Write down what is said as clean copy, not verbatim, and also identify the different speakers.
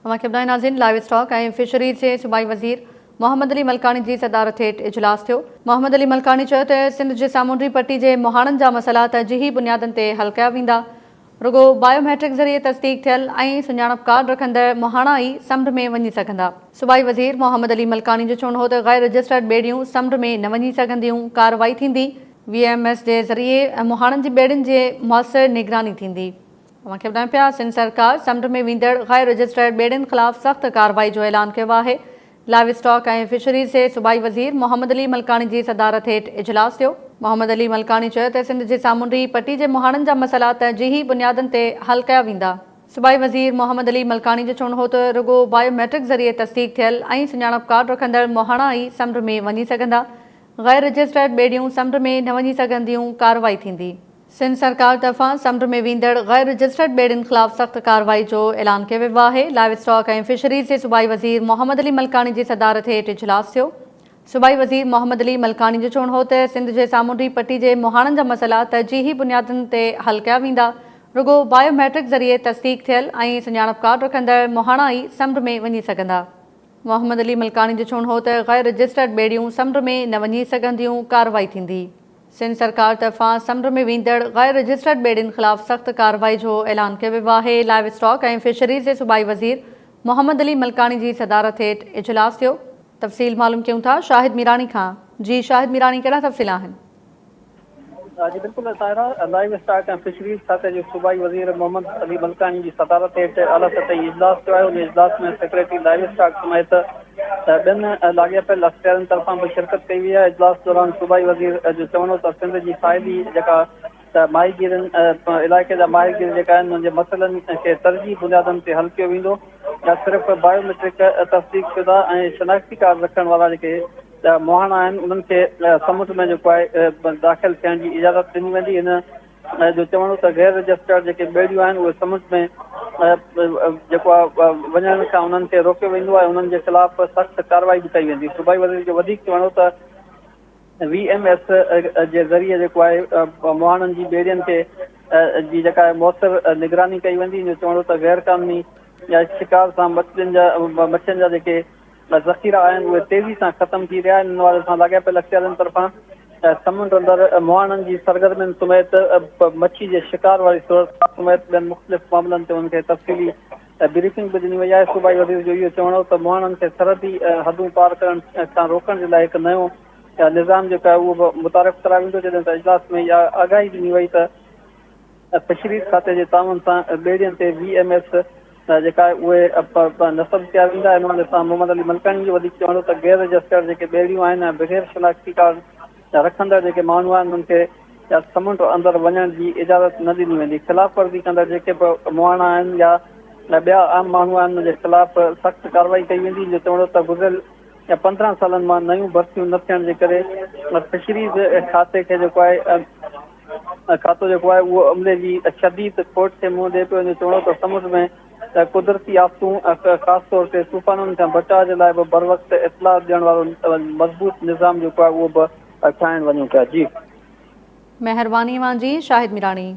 Speaker 1: तव्हांखे ॿुधाईं नाज़रीन लाइव स्टॉक ऐं फिशरीज़ जे सूबाई वज़ीर मोहम्मद अली मलकानी जी सदारत हेठि इजलास थियो। मोहम्मद अली मलकानी चयो त सिंध जे सामूंडी पट्टी जे मुहाणनि जा मसइला तरजीही बुनियादनि ते हल कया वेंदा। रुगो बायोमेट्रिक ज़रिए तस्दीक थियल ऐं सुञाणप कार्ड रखंदड़ मुहाणा ई समुंड में वञी सघंदा। सूबाई वज़ीर मोहम्मद अली मलकानी जो चवणो हो त गैर रजिस्टर्ड ॿेड़ियूं समुंड में न वञी सघंदियूं, कार्रवाई थींदी। VMS जे ज़रिए मुहाणनि जी ॿेड़ियुनि जे मुअसर निगरानी थींदी। तव्हांखे ॿुधायूं पिया सिंध सरकार समुंड में वेंदड़ गैर रजिस्टर्ड ॿेड़ियुनि ख़िलाफ़ सख़्त कार्रवाई जो ऐलान कयो आहे। लाइव स्टॉक ऐं फिशरीज़ जे सूबाई वज़ीर मोहम्मद अली मलकानी जी सदारत हेठि इजलास थियो। मोहम्मद अली मलकानी चयो त सिंध जे सामूंडी पट्टी जे मुहाणनि जा मसइला तरजीही बुनियादनि ते हल कया वेंदा। सूबाई वज़ीर मोहम्मद अली मलकानी जो चवणो हो त रुगो बायोमेट्रिक ज़रिए तस्दीक थियल ऐं सुञाणप कार्ड रखंदड़ मुहाणा ई समुंड में वञी सघंदा। गैर रजिस्टर्ड ॿेड़ियूं समुंड में न वञी सघंदियूं, कार्रवाई थींदी। सिंध सरकार तरफ़ां समुंड में वेंदड़ गैर रजिस्टर्ड ॿेड़ियुनि ख़िलाफ़ सख़्त कार्रवाई जो ऐलान कयो वियो आहे। लाइव स्टॉक ऐं फिशरीज़ जे सूबाई वज़ीर मोहम्मद अली मलकानी जी सदारत हेठि इजलास थियो। सूबाई वज़ीर मोहम्मद अली मलकानी जो चवणो हो त सिंध जे सामूंडी पट्टी जे मुहाणनि जा मसइला तरजीही बुनियादनि ते हल कया वेंदा। रुगो बायोमेट्रिक ज़रिए तस्दीक थियल ऐं सुञाणप कार्ड रखंदड़ मुहाणा ई समुंड में वञी सघंदा। मोहम्मद अली मलकानी जो चवणो हो त गैर रजिस्टर्ड ॿेड़ियूं समुंड में न वञी सघंदियूं, कार्रवाई थींदी। सिंध सरकार तरफ़ां समुंड में वेंदड़ गैर रजिस्टर्ड ॿेड़ियुनि ख़िलाफ़ सख़्त कार्रवाई जो ऐलान कयो वियो आहे। लाइव स्टॉक ऐं फिशरीज़ जे सूबाई वज़ीर मोहम्मद अली मलकानी जी सदारत हेठि इजलास थियो। तफ़सील मालूम कयूं था शाहिद मीरानी खां। जी शाहिद मीरानी, कहिड़ा तफ़सील आहिनि?
Speaker 2: जी बिल्कुलु साहिरा, लाइव स्टॉक ऐं फिशरीज़ खाते जो सूबाई वज़ीर मोहम्मद अली मलकानी जी सदारत हेठि आला सतही इजलास थियो आहे। उन इजलास में सेक्रेटरी लाइव स्टॉक समेत ॿियनि लाॻापियल अख़्तियारनि तरफ़ां बि शिरकत कई वई आहे। इजलास दौरान सूबाई वज़ीर जो चवणो त सिंध जी साहिली जेका माहीगीरनि इलाइक़े जा माहीगीर जेका आहिनि उन्हनि जे मसइलनि खे तरजीही बुनियादनि ते हल कयो वेंदो। या सिर्फ़ु बायोमेट्रिक तस्दीक शुदा ऐं शनाख़्ती कार्ड रखण वारा जेके मुहाणा आहिनि उन्हनि खे समुंड में जेको आहे दाख़िल थियण जी इजाज़त ॾिनी वेंदी। इन जो चवणो त गैर रजिस्टर्ड जेके ॿेड़ियूं आहिनि उहे समुंड में जेको आहे वञण खां उन्हनि खे रोकियो वेंदो आहे। उन्हनि जे ख़िलाफ़ सख़्त कार्रवाई बि कई वेंदी। सूबाई वज़ीर जो वधीक चवणो त VMS जे ज़रिए जेको आहे मुहाणनि जी ॿेड़ियुनि खे जी जेका आहे मुअसर निगरानी कई वेंदी। इन जो चवणो त गैर क़ानूनी या शिकार सां मच्छियुनि जा जेके ज़ख़ीरा आहिनि उहे तेज़ी सां ख़तमु थी रहिया आहिनि। इन वारे सां लाॻापियल अख़्तियारनि तरफ़ां समुंड अंदरि मुहाणनि जी सरगर्मियुनि समेत मच्छी जे शिकार वारी सूरत समेत ॿियनि मुख़्तलिफ़ मामलनि ते उनखे तफ़सीली ब्रीफिंग बि ॾिनी वई आहे। सूबाई वज़ीर जो इहो चवणो त मुहाणनि खे सरहदी हदूं पार करण खां रोकण जे लाइ हिकु नयो निज़ाम जेको आहे उहो बि मुतारिफ़ करायो वेंदो। जॾहिं त इजलास में इहा आगाही ॾिनी वई त फिशरीज़ खाते जे तावन सां ॿेड़ियुनि ते VMS जेका आहे उहे नस्ब कया वेंदा। इन वारे सां मोहम्मद अली मलकानी जो वधीक चवणो त गैर रजिस्टर्ड जेके ॿेड़ियूं आहिनि ऐं बग़ैर शनाख़्ती कार्ड रखंदड़ जेके माण्हू आहिनि उन्हनि खे या समुंड अंदरि वञण जी इजाज़त न ॾिनी वेंदी। ख़िलाफ़ वर्ज़ी कंदड़ जेके बि मुहाणा आहिनि या ॿिया आम माण्हू आहिनि उनजे ख़िलाफ़ सख़्त कार्रवाई कई वेंदी। जो चवणो त गुज़िरियल 15 सालनि मां नयूं भर्तियूं न थियण जे करे फिशरीज़ खाते खे जेको आहे खातो जेको आहे उहो अमले जी शदीद खोट खे मुंहुं ॾिए पियो। इन जो चवणो त समुंड में कुदरती आफ़तूं ख़ासि तौर ते तूफ़ाननि खां बचाव जे लाइ बि बर वक़्त इतलाह ॾियण वारो मज़बूत निज़ाम जेको आहे उहो बि ठाहिण वञूं पिया। जी
Speaker 1: महिरबानी जी शाहिद मीरानी।